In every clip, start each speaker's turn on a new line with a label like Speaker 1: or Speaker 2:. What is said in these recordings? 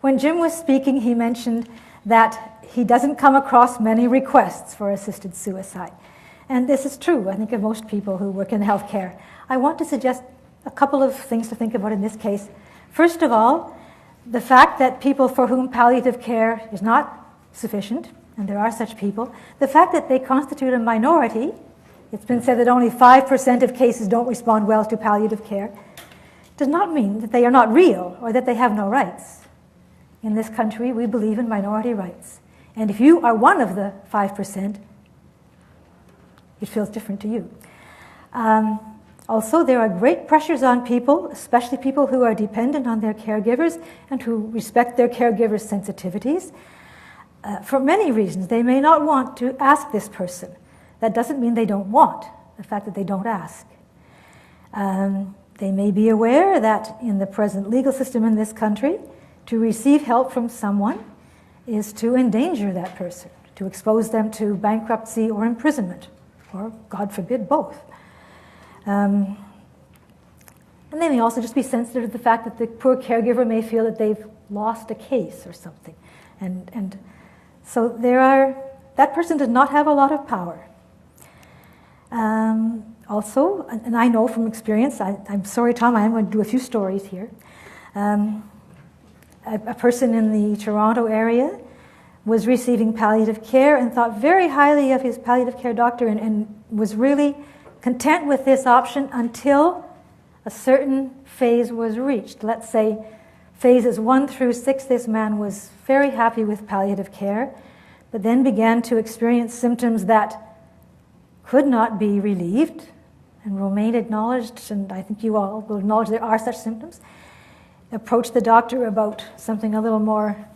Speaker 1: When Jim was speaking, he mentioned that he doesn't come across many requests for assisted suicide. And this is true, I think, of most people who work in healthcare. I want to suggest a couple of things to think about in this case. First of all, the fact that people for whom palliative care is not sufficient, and there are such people, the fact that they constitute a minority, it's been said that only 5% of cases don't respond well to palliative care, does not mean that they are not real or that they have no rights. In this country, we believe in minority rights. And if you are one of the 5%, it feels different to you. Also, there are great pressures on people, especially people who are dependent on their caregivers and who respect their caregivers' sensitivities. For many reasons, they may not want to ask this person. That doesn't mean they don't want, the fact that they don't ask. They may be aware that in the present legal system in this country, to receive help from someone is to endanger that person, to expose them to bankruptcy or imprisonment, or, God forbid, both. And they may also just be sensitive to the fact that the poor caregiver may feel that they've lost a case or something. And so that person does not have a lot of power. Also, and I know from experience, I'm sorry, Tom, I am going to do a few stories here. A person in the Toronto area was receiving palliative care and thought very highly of his palliative care doctor and was really content with this option until a certain phase was reached. Let's say phases 1 through 6, this man was very happy with palliative care, but then began to experience symptoms that could not be relieved, and Romaine acknowledged, and I think you all will acknowledge there are such symptoms, approached the doctor about something a little more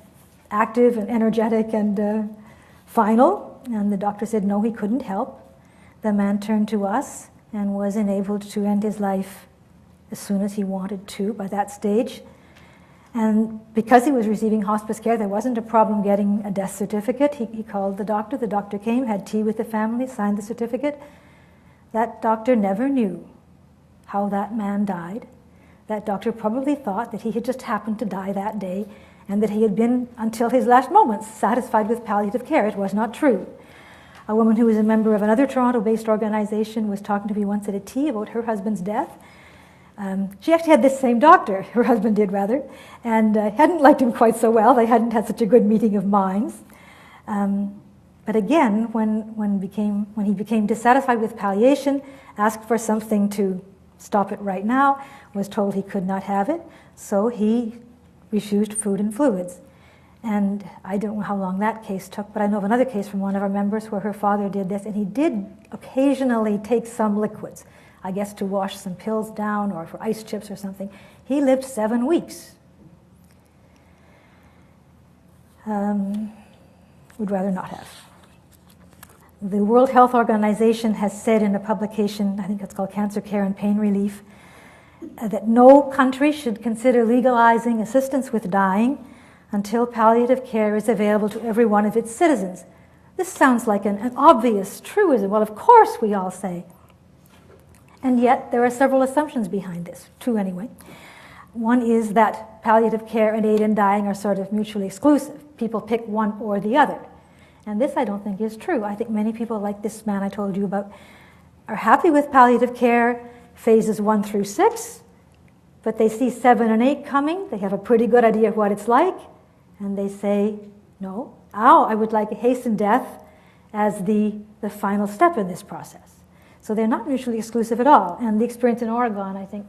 Speaker 1: active and energetic and final, and the doctor said no, he couldn't help. The man turned to us and was enabled to end his life as soon as he wanted to by that stage. And because he was receiving hospice care, there wasn't a problem getting a death certificate. He called the doctor came, had tea with the family, signed the certificate. That doctor never knew how that man died. That doctor probably thought that he had just happened to die that day and that he had been, until his last moments, satisfied with palliative care. It was not true. A woman who was a member of another Toronto-based organization was talking to me once at a tea about her husband's death. She actually had this same doctor, her husband did rather, and hadn't liked him quite so well. They hadn't had such a good meeting of minds. But again, when he became dissatisfied with palliation, asked for something to stop it right now, was told he could not have it, so he refused food and fluids. And I don't know how long that case took, but I know of another case from one of our members where her father did this, and he did occasionally take some liquids, I guess to wash some pills down or for ice chips or something. He lived 7 weeks. Would rather not have. The World Health Organization has said in a publication, I think it's called Cancer Care and Pain Relief, that no country should consider legalizing assistance with dying until palliative care is available to every one of its citizens. This sounds like an obvious truism. Well, of course, we all say. And yet, there are several assumptions behind this, 2 anyway. One is that palliative care and aid in dying are sort of mutually exclusive. People pick one or the other. And this I don't think is true. I think many people, like this man I told you about, are happy with palliative care, phases 1 through 6, but they see 7 and 8 coming. They have a pretty good idea of what it's like, and they say, no, I would like a hastened death as the final step in this process. So they're not mutually exclusive at all. And the experience in Oregon, I think,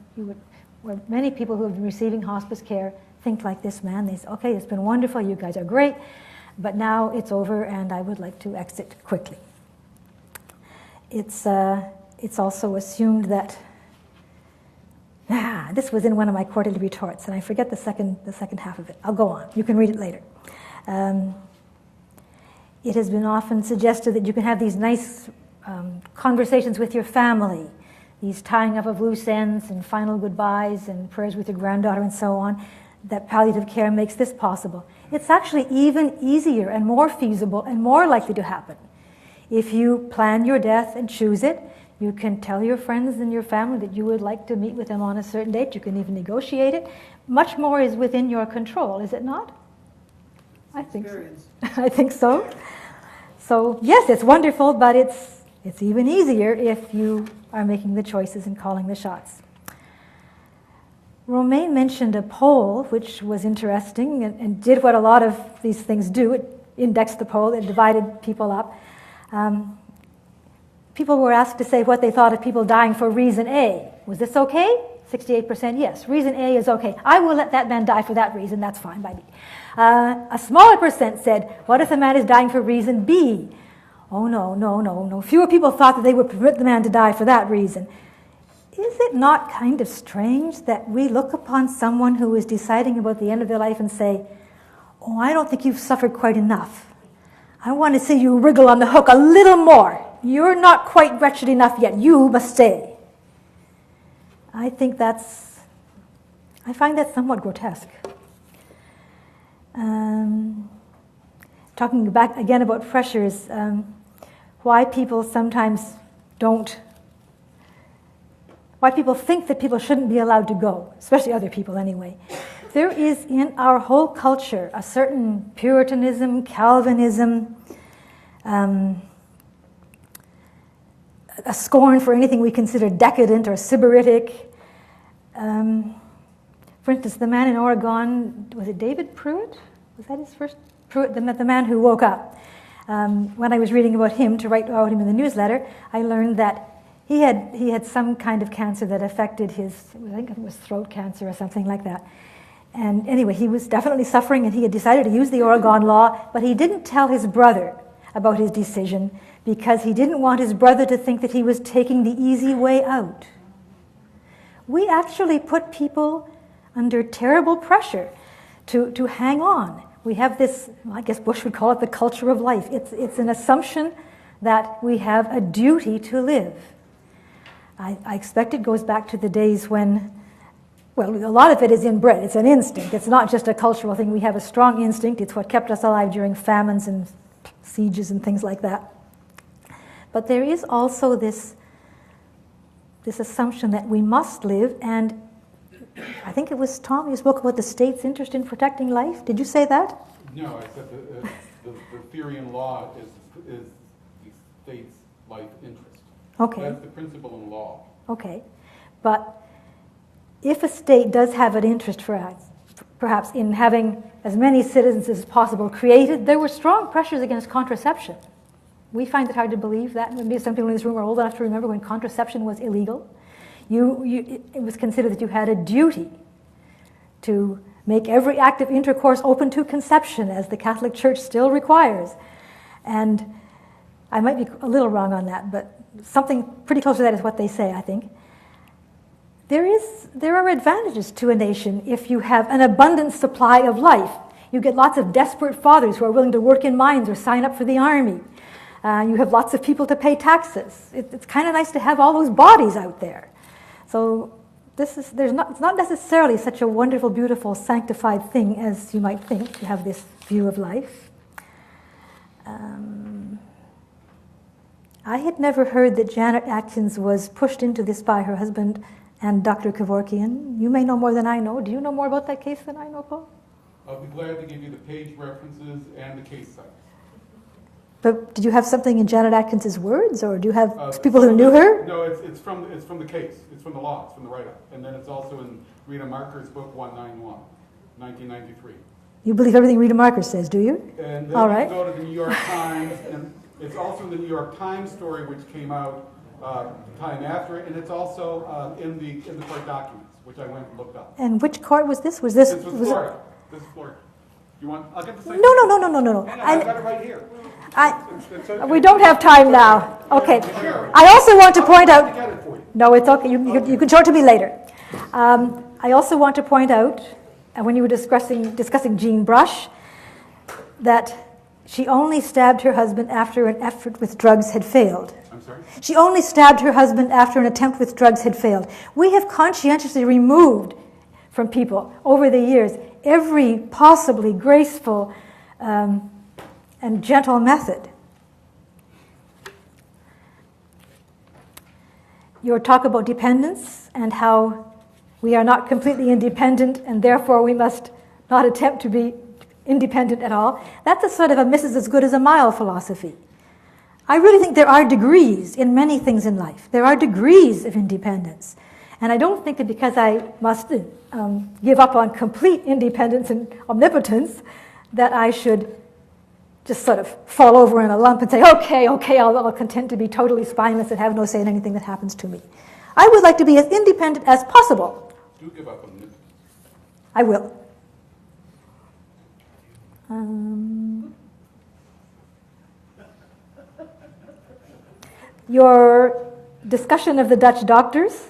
Speaker 1: where many people who have been receiving hospice care think like this man. They say, okay, it's been wonderful, you guys are great, but now it's over and I would like to exit quickly. It's also assumed that, this was in one of my quarterly retorts, and I forget the second half of it. I'll go on. You can read it later. It has been often suggested that you can have these nice conversations with your family, these tying up of loose ends and final goodbyes and prayers with your granddaughter and so on, that palliative care makes this possible. It's actually even easier and more feasible and more likely to happen. If you plan your death and choose it, you can tell your friends and your family that you would like to meet with them on a certain date. You can even negotiate it. Much more is within your control, is it not? I think so. I think so. So yes, it's wonderful, but it's even easier if you are making the choices and calling the shots. Romaine mentioned a poll, which was interesting and did what a lot of these things do. It indexed the poll, it divided people up. People were asked to say what they thought of people dying for reason A. Was this okay? 68% yes. Reason A is okay. I will let that man die for that reason. That's fine by me. A smaller percent said, what if the man is dying for reason B? Oh, no. Fewer people thought that they would permit the man to die for that reason. Is it not kind of strange that we look upon someone who is deciding about the end of their life and say, oh, I don't think you've suffered quite enough. I want to see you wriggle on the hook a little more. You're not quite wretched enough yet. You must stay. I find that somewhat grotesque. Talking back again about pressures, why people think that people shouldn't be allowed to go, especially other people anyway. There is in our whole culture a certain Puritanism, Calvinism, a scorn for anything we consider decadent or sybaritic. For instance, the man in Oregon, was it David Pruitt? Was that his first? Pruitt, the man who woke up. When I was reading about him, to write about him in the newsletter, I learned that he had some kind of cancer that affected his, I think it was throat cancer or something like that. And anyway, he was definitely suffering, and he had decided to use the Oregon law, but he didn't tell his brother about his decision because he didn't want his brother to think that he was taking the easy way out. We actually put people under terrible pressure to hang on. We have this, I guess Bush would call it the culture of life. It's an assumption that we have a duty to live. I expect it goes back to the days when, well, a lot of it is inbred. It's an instinct. It's not just a cultural thing. We have a strong instinct. It's what kept us alive during famines and sieges and things like that. But there is also this assumption that we must live, and I think it was Tom, you spoke about the state's interest in protecting life. Did you say that?
Speaker 2: No, I said the theory in law is the state's life interest.
Speaker 1: Okay.
Speaker 2: That's the principle in law.
Speaker 1: Okay. But if a state does have an interest, perhaps in having as many citizens as possible created, there were strong pressures against contraception. We find it hard to believe that. Maybe some people in this room are old enough to remember when contraception was illegal. It was considered that you had a duty to make every act of intercourse open to conception, as the Catholic Church still requires. And I might be a little wrong on that, but something pretty close to that is what they say, I think. There are advantages to a nation if you have an abundant supply of life. You get lots of desperate fathers who are willing to work in mines or sign up for the army. You have lots of people to pay taxes. It's kind of nice to have all those bodies out there. So it's not necessarily such a wonderful, beautiful, sanctified thing as you might think to have this view of life. I had never heard that Janet Atkins was pushed into this by her husband and Dr. Kevorkian. You may know more than I know. Do you know more about that case than I know, Paul?
Speaker 2: I'll be glad to give you the page references and the case sites.
Speaker 1: But did you have something in Janet Atkins's words, or do you have people who knew her?
Speaker 2: No, it's from the case. It's from the law. It's from the write-up. And then it's also in Rita Marker's book 191, 1993.
Speaker 1: You believe everything Rita Marker says, do you?
Speaker 2: And then
Speaker 1: all
Speaker 2: you
Speaker 1: right.
Speaker 2: go to the New York Times, and it's also in the New York Times story, which came out time after, and it's also in the court documents, which I went and looked up.
Speaker 1: And which court was this? Was this?
Speaker 2: This was Florida. This is Florida. You want? I'll get the same.
Speaker 1: No.
Speaker 2: I've got it right here.
Speaker 1: Okay. We don't have time now. Okay. I also want to point out. No, it's okay. You can show it to me later. I also want to point out, when you were discussing Jean Brush, that she only stabbed her husband after an effort with drugs had failed.
Speaker 2: I'm sorry?
Speaker 1: She only stabbed her husband after an attempt with drugs had failed. We have conscientiously removed from people over the years every possibly graceful and gentle method. Your talk about dependence and how we are not completely independent and therefore we must not attempt to be independent at all. That's a sort of a miss is as good as a mile philosophy. I really think there are degrees in many things in life. There are degrees of independence. And I don't think that because I must give up on complete independence and omnipotence, that I should just sort of fall over in a lump and say, okay, I'll content to be totally spineless and have no say in anything that happens to me. I would like to be as independent as possible.
Speaker 2: Do give up on it.
Speaker 1: I will. Your discussion of the Dutch doctors,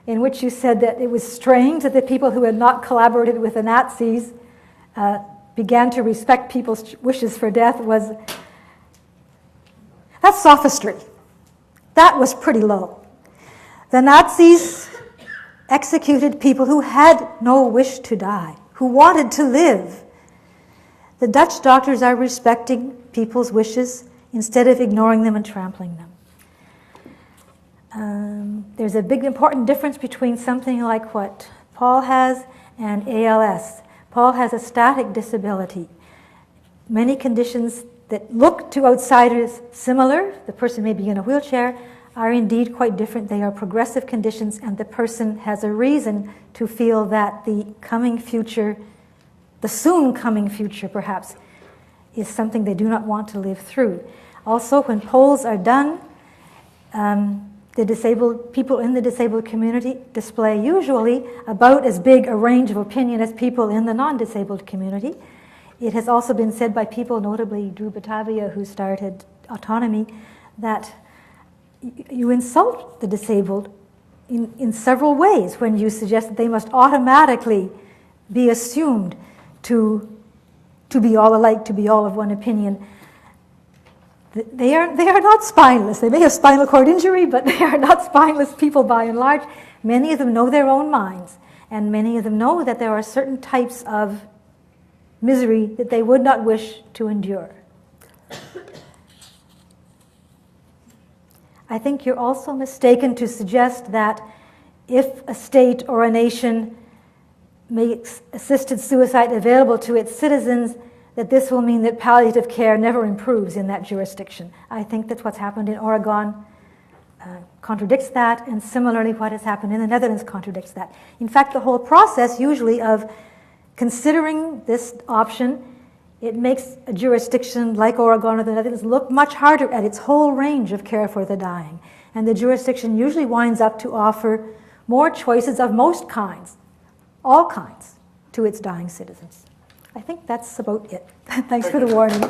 Speaker 1: in which you said that it was strange that the people who had not collaborated with the Nazis began to respect people's wishes for death, that's sophistry. That was pretty low. The Nazis executed people who had no wish to die, who wanted to live. The Dutch doctors are respecting people's wishes instead of ignoring them and trampling them. There's a big important difference between something like what Paul has and ALS. Paul has a static disability. Many conditions that look to outsiders similar, the person may be in a wheelchair, are indeed quite different. They are progressive conditions, and the person has a reason to feel that the coming future, the soon coming future perhaps, is something they do not want to live through. Also, when polls are done, the disabled people in the disabled community display usually about as big a range of opinion as people in the non-disabled community. It has also been said by people, notably Drew Batavia, who started autonomy, that you insult the disabled in several ways when you suggest that they must automatically be assumed to be all alike, to be all of one opinion. They are not spineless. They may have spinal cord injury, but they are not spineless people by and large. Many of them know their own minds, and many of them know that there are certain types of misery that they would not wish to endure. I think you're also mistaken to suggest that if a state or a nation makes assisted suicide available to its citizens, that this will mean that palliative care never improves in that jurisdiction. I think that what's happened in Oregon contradicts that, and similarly what has happened in the Netherlands contradicts that. In fact, the whole process usually of considering this option, it makes a jurisdiction like Oregon or the Netherlands look much harder at its whole range of care for the dying. And the jurisdiction usually winds up to offer more choices of most kinds, all kinds, to its dying citizens. I think that's about it. Thanks for the warning.